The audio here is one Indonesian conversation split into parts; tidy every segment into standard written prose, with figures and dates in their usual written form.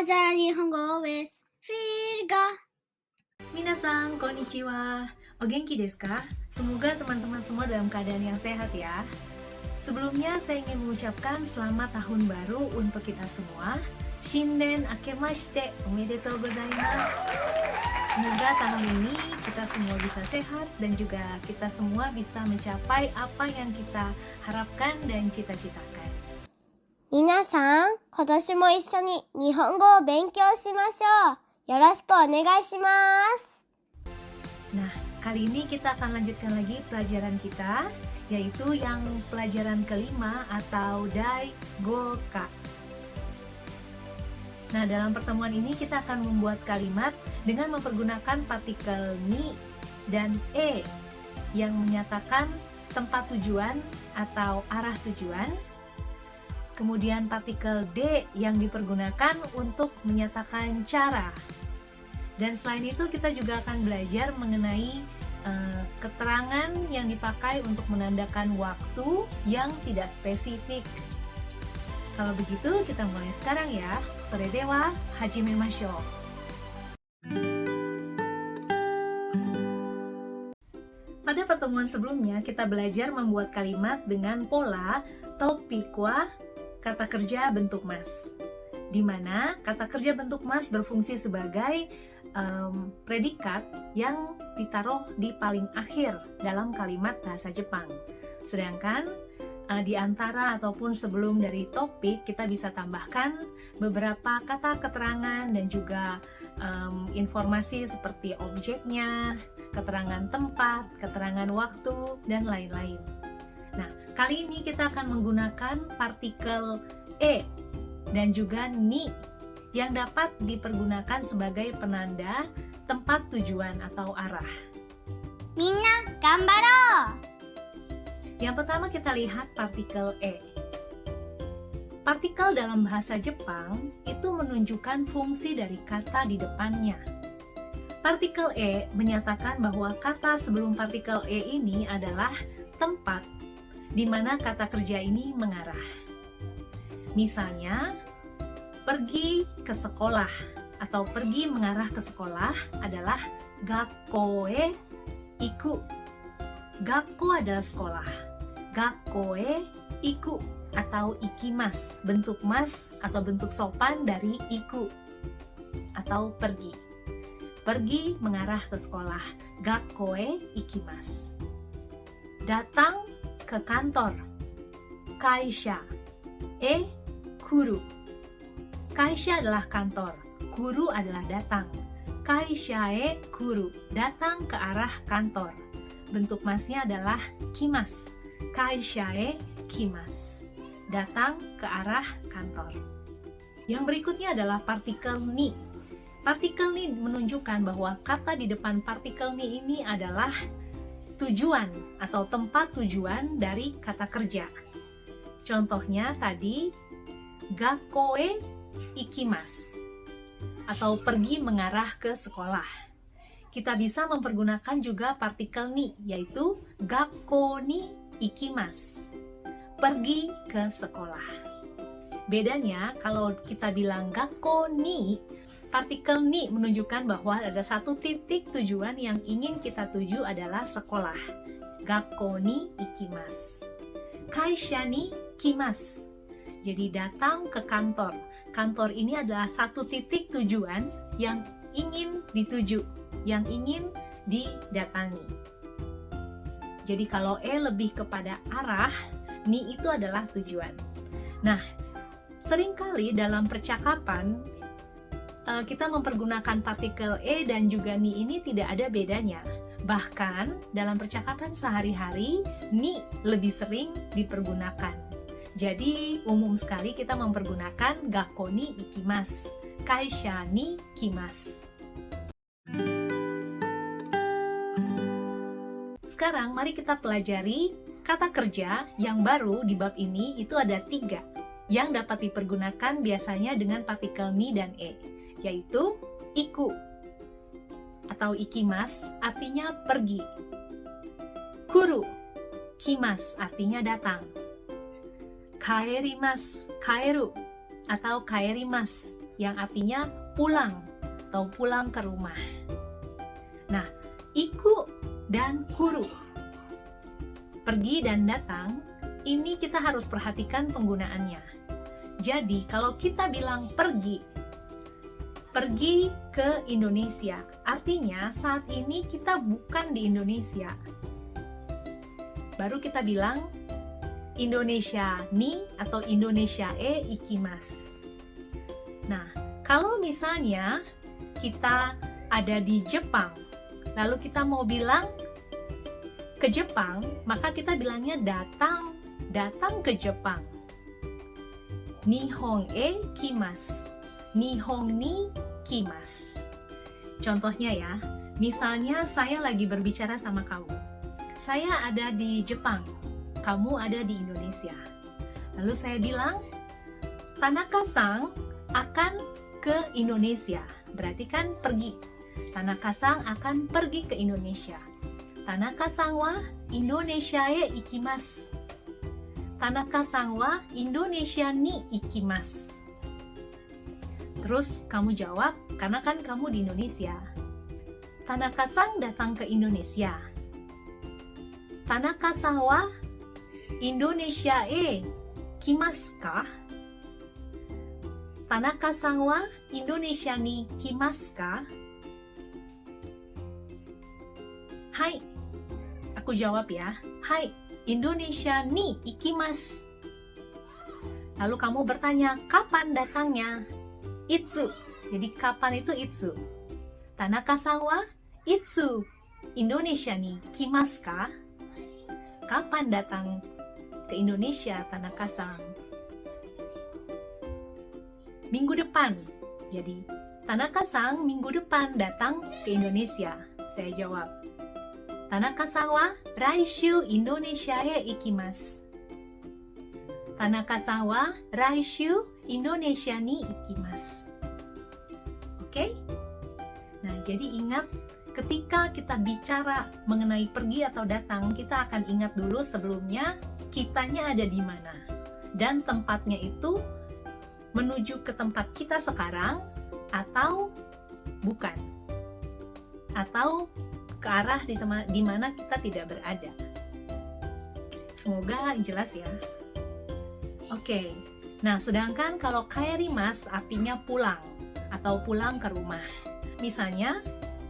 Belajar Nihongo with Virga. Minasan, konnichiwa. O genki desu ka? Semoga teman-teman semua dalam keadaan yang sehat ya. Sebelumnya saya ingin mengucapkan selamat tahun baru untuk kita semua. Shinden akemashite omedetou gozaimasu. Semoga tahun ini kita semua bisa sehat dan juga kita semua bisa mencapai apa yang kita harapkan dan cita-citakan. 皆さん、今年も一緒に日本語を勉強しましょう。よろしくお願いします。 Nah, kali ini kita akan lanjutkan lagi pelajaran kita, yaitu yang pelajaran kelima atau Daigoka. Nah, dalam pertemuan ini kita akan membuat kalimat dengan mempergunakan partikel ni dan e yang menyatakan tempat tujuan atau arah tujuan. Kemudian partikel D yang dipergunakan untuk menyatakan cara. Dan selain itu kita juga akan belajar mengenai keterangan yang dipakai untuk menandakan waktu yang tidak spesifik. Kalau begitu kita mulai sekarang ya. Soredewa, hajimemashou. Pada pertemuan sebelumnya kita belajar membuat kalimat dengan pola topik wa kata kerja bentuk mas, di mana kata kerja bentuk mas berfungsi sebagai predikat yang ditaruh di paling akhir dalam kalimat bahasa Jepang. Sedangkan di antara ataupun sebelum dari topik kita bisa tambahkan beberapa kata keterangan dan juga informasi seperti objeknya, keterangan tempat, keterangan waktu, dan lain-lain. Nah, kali ini kita akan menggunakan partikel e dan juga ni yang dapat dipergunakan sebagai penanda tempat tujuan atau arah. Minna, ganbaro! Yang pertama kita lihat partikel e. Partikel dalam bahasa Jepang itu menunjukkan fungsi dari kata di depannya. Partikel e menyatakan bahwa kata sebelum partikel e ini adalah tempat di mana kata kerja ini mengarah. Misalnya, pergi ke sekolah atau pergi mengarah ke sekolah adalah gakkoe iku. Gakko adalah sekolah. Gakkoe iku atau ikimas, bentuk mas atau bentuk sopan dari iku atau pergi. Pergi mengarah ke sekolah. Gakkoe ikimas. Datang ke kantor. Kaisha e kuru. Kaisha adalah kantor, kuru adalah datang. Kaisha e kuru, datang ke arah kantor. Bentuk masnya adalah kimas. Kaisha e kimas, datang ke arah kantor. Yang berikutnya adalah partikel ni. Partikel ni menunjukkan bahwa kata di depan partikel ni ini adalah tujuan atau tempat tujuan dari kata kerja. Contohnya tadi gakkoe ikimas atau pergi mengarah ke sekolah. Kita bisa mempergunakan juga partikel ni, yaitu gakko ni ikimas, pergi ke sekolah. Bedanya kalau kita bilang gakko ni, partikel ni menunjukkan bahwa ada satu titik tujuan yang ingin kita tuju adalah sekolah. Gakko ni ikimas. Kaisha ni kimas. Jadi datang ke kantor. Kantor ini adalah satu titik tujuan yang ingin dituju, yang ingin didatangi. Jadi kalau e lebih kepada arah, ni itu adalah tujuan. Nah, seringkali dalam percakapan kita mempergunakan partikel e dan juga ni ini tidak ada bedanya. Bahkan dalam percakapan sehari-hari, ni lebih sering dipergunakan. Jadi umum sekali kita mempergunakan gakko ni ikimas, kaisha ni kimas. Sekarang mari kita pelajari kata kerja yang baru di bab ini. Itu ada 3 yang dapat dipergunakan biasanya dengan partikel ni dan e, yaitu iku atau ikimas artinya pergi, kuru, kimas artinya datang, kaerimas, kaeru atau kaerimas yang artinya pulang atau pulang ke rumah. Nah, iku dan kuru, pergi dan datang, ini kita harus perhatikan penggunaannya. Jadi, kalau kita bilang pergi ke Indonesia, artinya saat ini kita bukan di Indonesia. Baru kita bilang Indonesia ni atau Indonesia e ikimasu. Nah, kalau misalnya kita ada di Jepang, lalu kita mau bilang ke Jepang, maka kita bilangnya datang ke Jepang. Nihon e kimasu. Nihon ni kimasu. Contohnya ya, misalnya saya lagi berbicara sama kamu. Saya ada di Jepang, kamu ada di Indonesia. Lalu saya bilang, Tanaka-san akan ke Indonesia. Berarti kan pergi. Tanaka-san akan pergi ke Indonesia. Tanaka-san wa Indonesia e ikimasu. Tanaka-san wa Indonesia ni ikimasu. Terus kamu jawab, karena kan kamu di Indonesia. Tanaka-san datang ke Indonesia. Tanaka-san wa Indonesia e kimasu ka? Tanaka-san wa Indonesia ni kimasu ka? Hai, aku jawab ya. Hai, Indonesia ni ikimasu. Lalu kamu bertanya, kapan datangnya? Itsu. Jadi kapan itu itsu? Tanaka-san wa itsu Indonesia ni kimasu ka? Kapan datang ke Indonesia, Tanaka-san? Minggu depan. Jadi, Tanaka-san minggu depan datang ke Indonesia. Saya jawab, Tanaka-san wa raishu Indonesia e ikimasu. Tanaka-san wa raishu Indonesia ni ikimasu. Oke? Nah, jadi ingat, ketika kita bicara mengenai pergi atau datang, kita akan ingat dulu sebelumnya kitanya ada di mana. Dan tempatnya itu menuju ke tempat kita sekarang atau bukan. Atau ke arah di mana kita tidak berada. Semoga jelas ya. Oke. Nah, sedangkan kalau kaerimasu artinya pulang atau pulang ke rumah. Misalnya,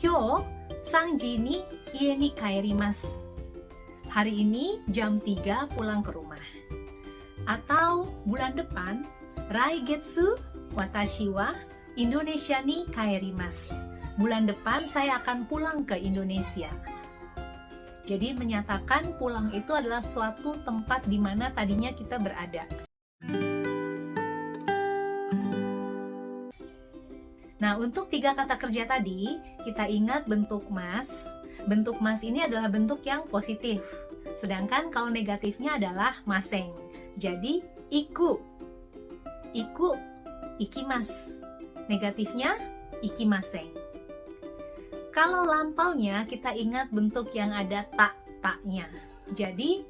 Kyou 3 ji ni ie ni kaerimasu. Hari ini jam 3 pulang ke rumah. Atau bulan depan, Raigetsu watashi wa Indonesia ni kaerimasu. Bulan depan saya akan pulang ke Indonesia. Jadi menyatakan pulang itu adalah suatu tempat di mana tadinya kita berada. Nah, untuk 3 kata kerja tadi, kita ingat bentuk mas. Bentuk mas ini adalah bentuk yang positif. Sedangkan kalau negatifnya adalah maseng. Jadi, iku. Iku, ikimasu. Negatifnya, ikimaseng. Kalau lampaunya, kita ingat bentuk yang ada tak-taknya. Jadi,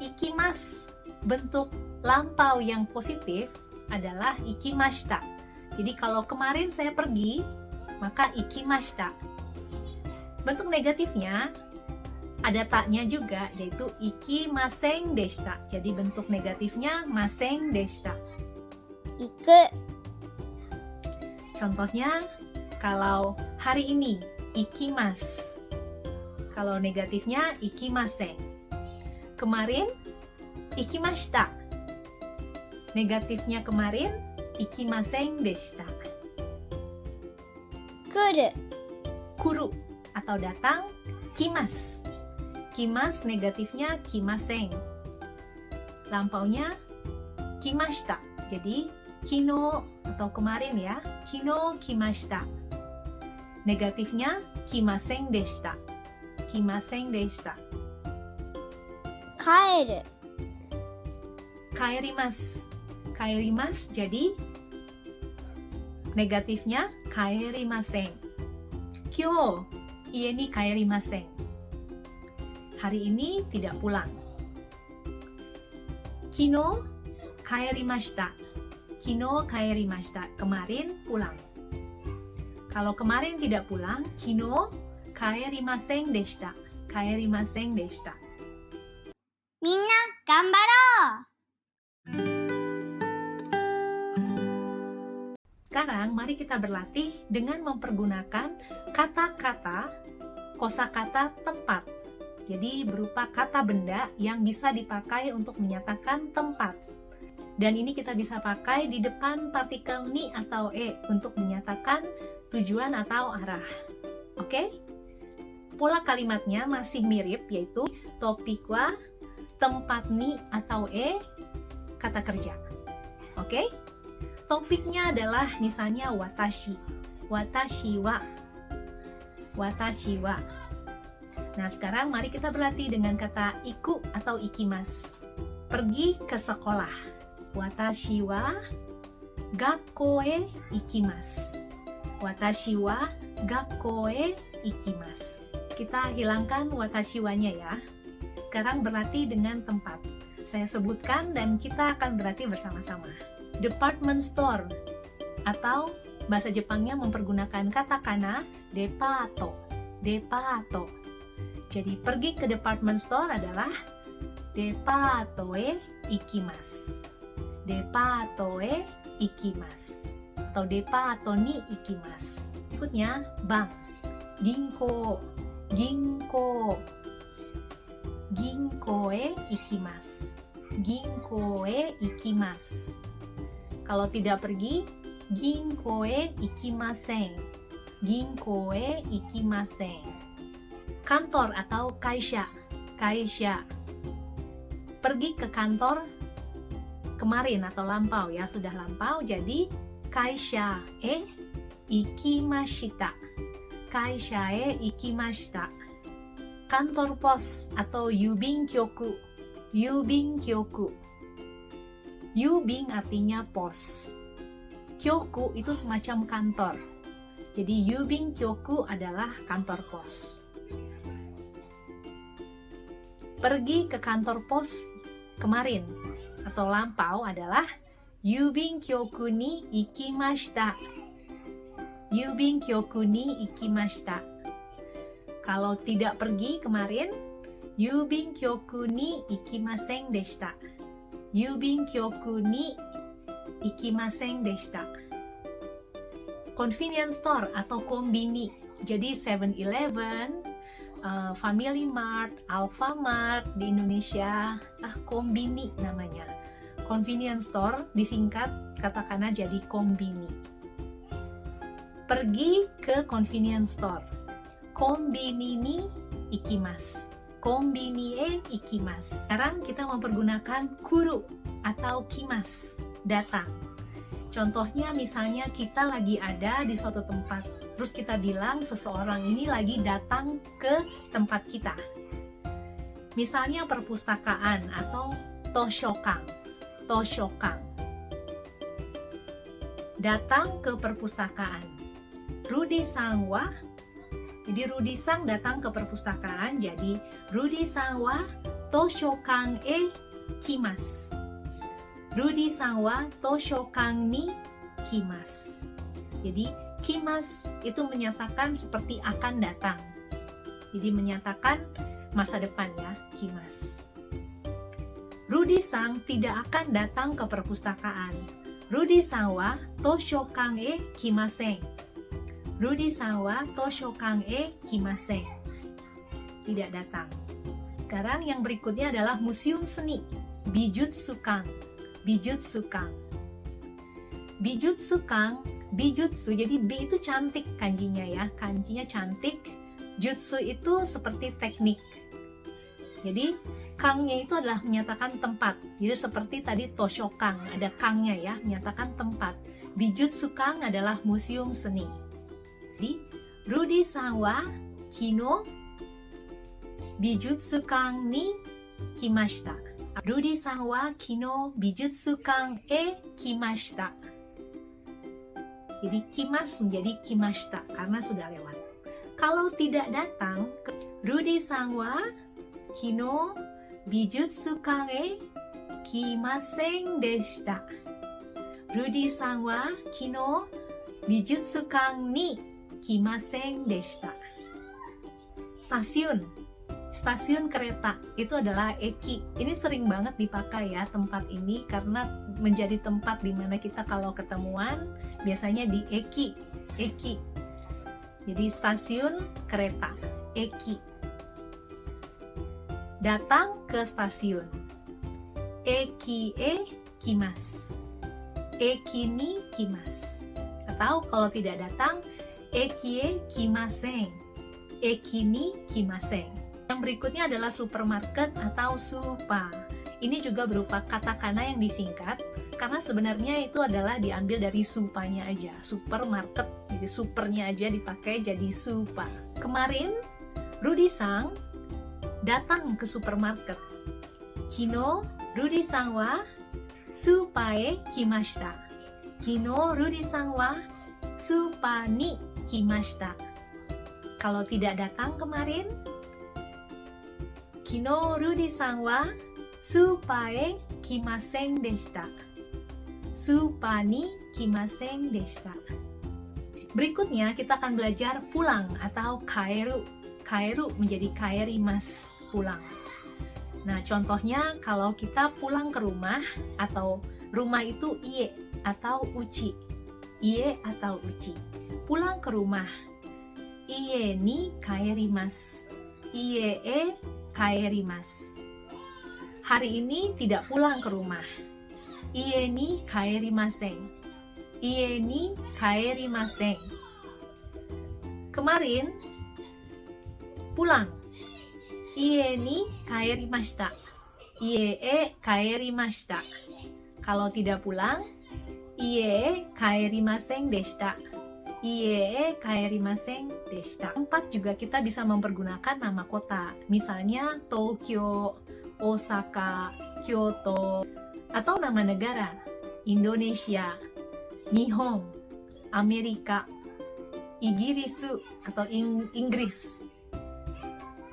ikimasu, bentuk lampau yang positif adalah ikimashita. Jadi kalau kemarin saya pergi, maka ikimashita. Bentuk negatifnya ada taknya juga, yaitu ikimaseng deshita. Jadi bentuk negatifnya maseng deshita. Iku. Contohnya, kalau hari ini ikimasu. Kalau negatifnya ikimaseng. Kemarin ikimashita. Negatifnya kemarin ikimaseng deshita. Kuru. Kuru atau datang, kimasu. Kimasu negatifnya kimaseng. Lampaunya kimashita. Jadi kino atau kemarin ya, kino kimashita. Negatifnya kimaseng deshita. Kimaseng deshita. Kaeru. Kaerimasu. Kaerimasu jadi negatifnya kaerimasen. Kyou ie ni kaerimasen. Hari ini tidak pulang. Kino kaerimashita. kino kaerimashita. Kemarin pulang. Kalau kemarin tidak pulang, kino kaerimasen deshita. Kaerimasen deshita. みんな、頑張ろう Sekarang mari kita berlatih dengan mempergunakan kata-kata kosakata tempat. Jadi berupa kata benda yang bisa dipakai untuk menyatakan tempat. Dan ini kita bisa pakai di depan partikel ni atau e untuk menyatakan tujuan atau arah. Oke? Pola kalimatnya masih mirip, yaitu topik wa, tempat ni atau e, kata kerja. Oke? Topiknya adalah misalnya watashi. Watashi wa. Watashi wa. Nah, sekarang mari kita berlatih dengan kata iku atau ikimasu. Pergi ke sekolah. Watashi wa gakko e ikimasu. Watashi wa gakko e ikimasu. Kita hilangkan watashi wa-nya ya. Sekarang berlatih dengan tempat. Saya sebutkan dan kita akan berlatih bersama-sama. Department store atau bahasa Jepangnya mempergunakan katakana depato. Depato. Jadi pergi ke department store adalah depato e ikimasu. Depato e ikimasu. Atau depato ni ikimasu. Berikutnya bank. Ginko. Ginko. Ginko e ikimasu. Ginko e ikimasu. Kalau tidak pergi, ginko e ikimasen. Ginko e ikimasen. Kantor atau kaisha. Kaisha. Pergi ke kantor kemarin atau lampau ya, sudah lampau, jadi kaisha e ikimashita. Kaisha e ikimashita. Kantor pos atau yubin kyoku. Yubin kyoku. Yubin artinya pos. Kyoku itu semacam kantor. Jadi yubin kyoku adalah kantor pos. Pergi ke kantor pos kemarin atau lampau adalah yubin kyoku ni ikimashita. Yubin kyoku ni ikimashita. Kalau tidak pergi kemarin, yubin kyoku ni ikimasen deshita. Yubin kyoku ni ikimasen deshita. Convenience store atau kombini. Jadi 7-Eleven, Family Mart, Alfamart di Indonesia, kombini namanya. Convenience store disingkat katakana jadi kombini. Pergi ke convenience store. Kombini ni ikimasu. Kombini e ikimasu. Sekarang kita mempergunakan kuru atau kimas, datang. Contohnya misalnya kita lagi ada di suatu tempat, terus kita bilang seseorang ini lagi datang ke tempat kita. Misalnya perpustakaan atau toshokan. Toshokan. Datang ke perpustakaan. Rudy-san wa. Jadi Rudy-san datang ke perpustakaan, jadi Rudy-san wa toshokan e kimasu. Rudy-san wa toshokan ni kimasu. Jadi kimasu itu menyatakan seperti akan datang. Jadi menyatakan masa depan ya, kimasu. Rudy-san tidak akan datang ke perpustakaan. Rudy-san wa toshokan e kimasen. Rudy-san wa toshokan e kimasen. Tidak datang. Sekarang yang berikutnya adalah museum seni. Bijutsukan. Bijutsukan. Bijutsukan. Bijutsu, jadi B itu cantik kanjinya ya. Kanjinya cantik. Jutsu itu seperti teknik. Jadi kangnya itu adalah menyatakan tempat. Jadi seperti tadi toshokan, ada kangnya ya, menyatakan tempat. Bijutsukan adalah museum seni. Jadi, Rudy-san wa kino bijutsukan ni kimashita. Rudy-san wa kino bijutsukan e kimashita. Jadi kimas menjadi kimashita karena sudah lewat. Kalau tidak datang, Rudy-san wa kino bijutsukan e kimasen deshita. Rudy san wa kino bijutsukan ni kimasen deshita. Stasiun kereta itu adalah eki. Ini sering banget dipakai ya tempat ini karena menjadi tempat di mana kita kalau ketemuan biasanya di eki. Jadi stasiun kereta, eki. Datang ke stasiun. Eki e kimasu. Eki ni kimasu. Atau kalau tidak datang, eki e kimasen. Eki ni kimasen. Yang berikutnya adalah supermarket atau supa. Ini juga berupa katakana yang disingkat karena sebenarnya itu adalah diambil dari supanya aja, supermarket. Jadi supernya aja dipakai jadi supa. Kemarin Rudy-san datang ke supermarket. Kino Rudy-san wa supa e kimashita. Kino Rudy-san wa supa ni kimashita. Kalau tidak datang kemarin, Kino Rudy-san wa supa e kimasen deshita. Supa ni kimasen deshita. Berikutnya kita akan belajar pulang atau kaeru. Kaeru menjadi kaerimasu, pulang. Nah, contohnya kalau kita pulang ke rumah atau rumah itu ie atau uchi. Ie atau uchi. Pulang ke rumah. Ie ni kaerimasu. Ie e kaerimasu. Hari ini tidak pulang ke rumah. Ie ni kaerimasen. Ie ni kaerimasen. Kemarin pulang. Ie ni kaerimashita. Ie e kaerimashita. Kalau tidak pulang, ie e kaerimasen deshita. Ie e kaerimasen deshita. Tempat juga kita bisa mempergunakan nama kota. Misalnya Tokyo, Osaka, Kyoto, atau nama negara. Indonesia, Nihon, Amerika, Igiris atau Inggris,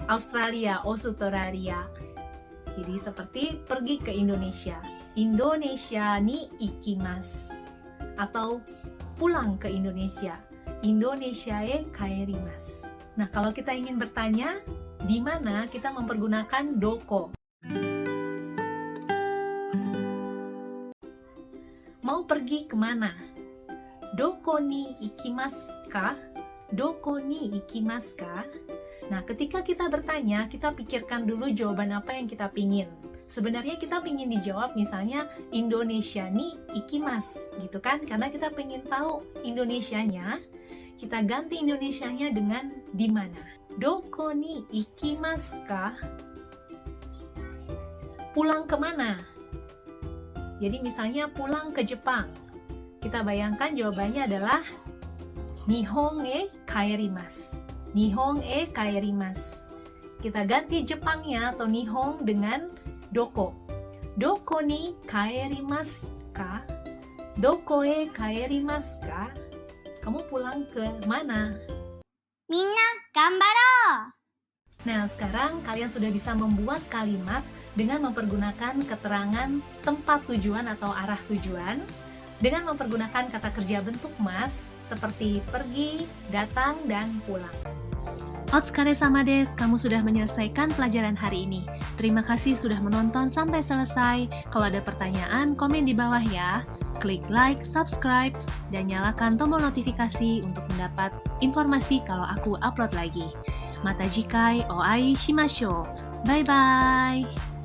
Australia, Australia. Jadi seperti pergi ke Indonesia. Indonesia ni ikimasu. Atau pulang ke Indonesia. Indonesia e kaerimasu. Nah, kalau kita ingin bertanya, di mana kita mempergunakan doko. Mau pergi kemana? Doko ni ikimasu ka? Doko ni ikimasu ka? Nah, ketika kita bertanya, kita pikirkan dulu jawaban apa yang kita pingin. Sebenarnya kita pingin dijawab misalnya Indonesia ni ikimasu, gitu kan? Karena kita pingin tahu Indonesianya, kita ganti Indonesianya dengan di mana. Doko ni ikimasu ka? Pulang kemana? Jadi misalnya pulang ke Jepang. Kita bayangkan jawabannya adalah Nihon e kaerimasu. Nihon e kaerimasu. Kita ganti Jepangnya atau Nihon dengan doko. Doko ni kaerimasu ka? Doko e kaerimasu ka? Kamu pulang ke mana? Minna, ganbaro! Nah, sekarang kalian sudah bisa membuat kalimat dengan mempergunakan keterangan tempat tujuan atau arah tujuan dengan mempergunakan kata kerja bentuk mas seperti pergi, datang, dan pulang. Otsukaresama desu, kamu sudah menyelesaikan pelajaran hari ini. Terima kasih sudah menonton sampai selesai. Kalau ada pertanyaan, komen di bawah ya. Klik like, subscribe, dan nyalakan tombol notifikasi untuk mendapat informasi kalau aku upload lagi. Mata jikai o ai shimashou. Bye-bye!